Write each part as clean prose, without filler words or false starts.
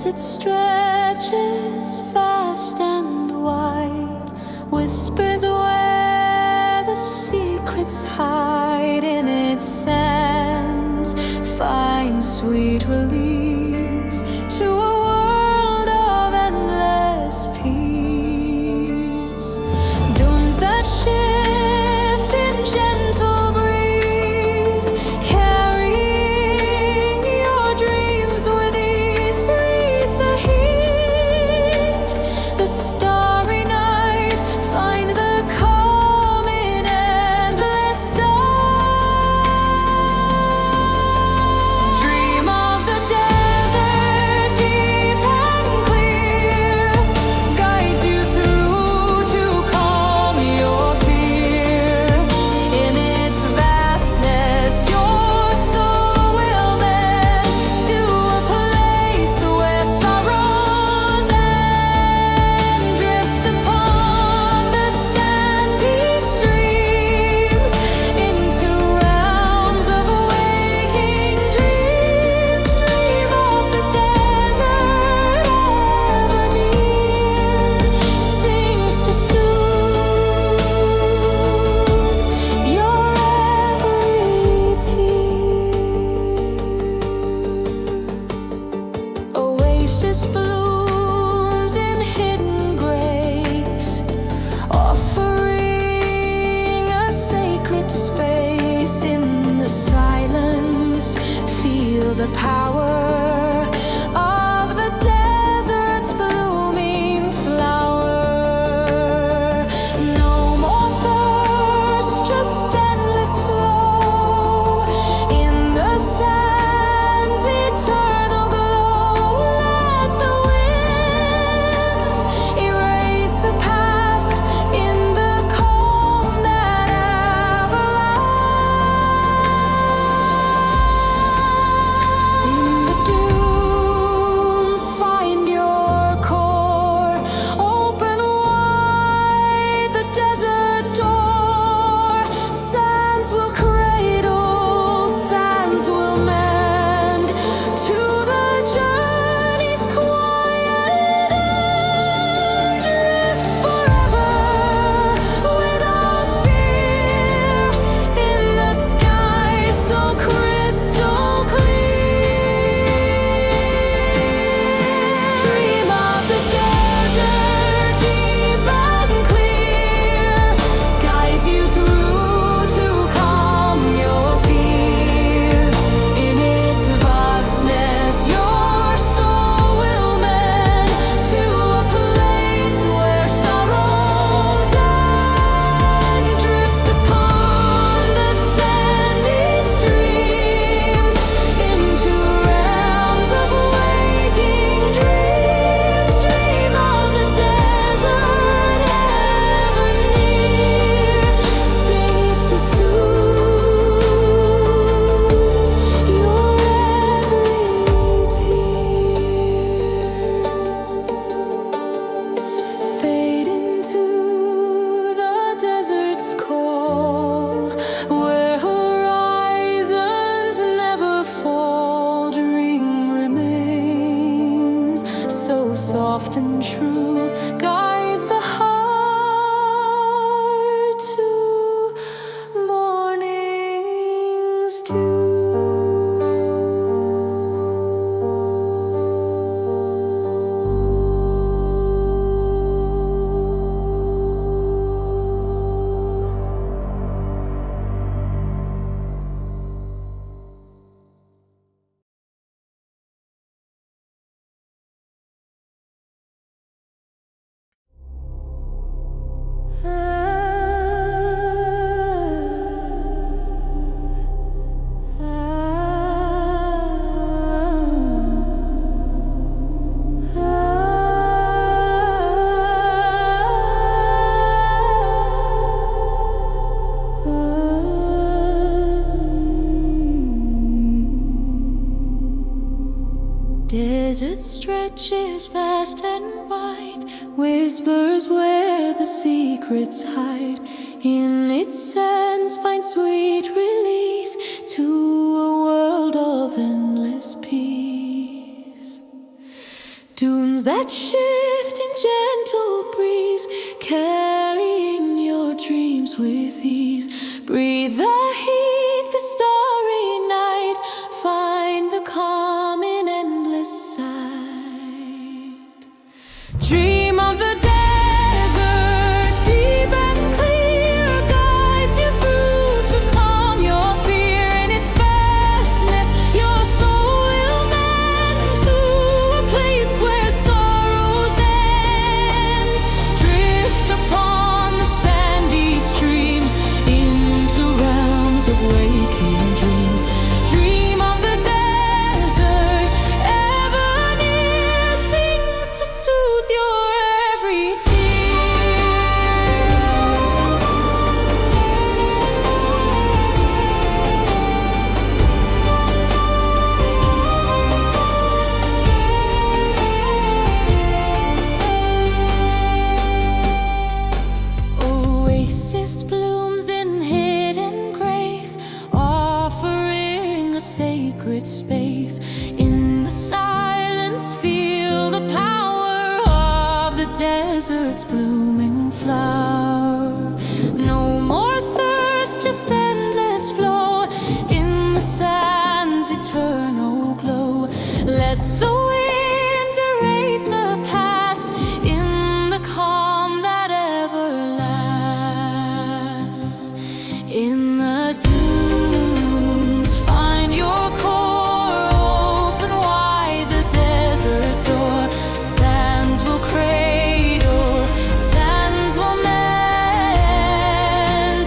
desert stretches vast and wide, whispers where the secrets hide. In its sands find sweet release to a world of endless peace. Dunes that shift in gentle breeze, carrying your dreams with ease. Breathe the heat, the starry night, find the calm in endless sun. Dream of the desert, deep and clear, guides you through to calm your fear. In its vastness, your soul will mend to a place where sorrows end. Drift upon the sandy streams into realms of waking dreams. Dream of the desert ever near, sings to soothe your every tear. Oasis blooms in hidden grace, offering a sacred space. In the silence, feel the power of the desert's blooming flower. No more thirst, just endless flow. In the sands, eternal glow. Let the winds erase the past in the calm that ever lasts. In the dunes, find your core. Open wide the desert door. Sands will cradle, sands will mend to the journey's quiet end. Drift forever without fear in the sky so crystal clear. Dream of the desert, deep and clear, guides you through to calm your fear. In its vastness, your soul will mend to a place where sorrows end. Drift upon the sandy streams into realms of waking dreams. Dream of the desert ever near, sings to soothe your every tear. Fade into the desert's call, where horizons never fall. Dream remains so soft and true, guides the heart to morning's dew. Desert stretches vast and wide, whispers where the secrets hide. In its sands find sweet release to a world of endless peace. that shifting gentle breeze, carrying your dreams with ease. Breathe the heat, the starry night, find the calm in endless sight. Dream of the desert, deep and clear, guides you through to calm your fear in its vastness. Your soul will mend to a place where sorrows end. Drift upon the sandy streams into realms of waking dreams. Dream of the desert, ever near, sings to soothe your every Oasis blooms in hidden grace, offering a sacred space. In the silence, feel the power of the desert's blooming flower. No more thirst, just endless flow in the sand's eternal glow. Let the winds erase the past in the calm that ever lasts. In the dunes, find your core, open wide the desert door. Sands will cradle, sands will mend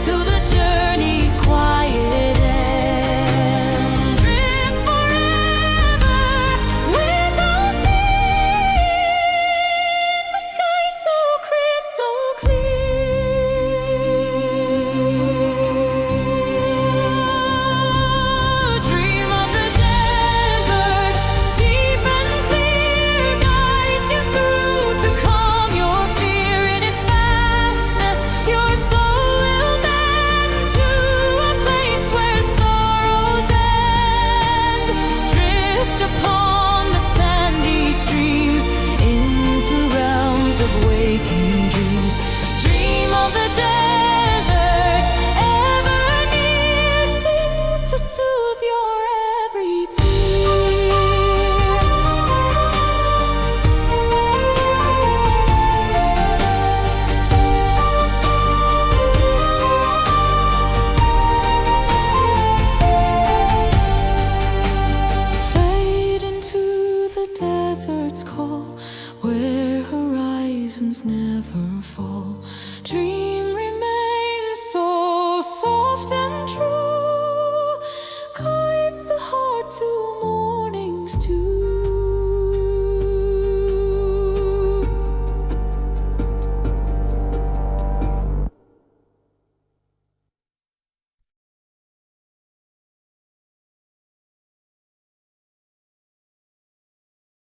to the journey's quiet end. Drift forever without fear, the sky so crystal clear. Dream of the desert, deep and clear, guides you through to calm your fear in its vastness. Your soul will mend to a place where sorrows end. Drift upon the sandy streams into realms of waking dreams. Dream of the desert, ever near, sings to soothe your every Fade into the desert's call, where horizons never fall. Dream remains so soft and true.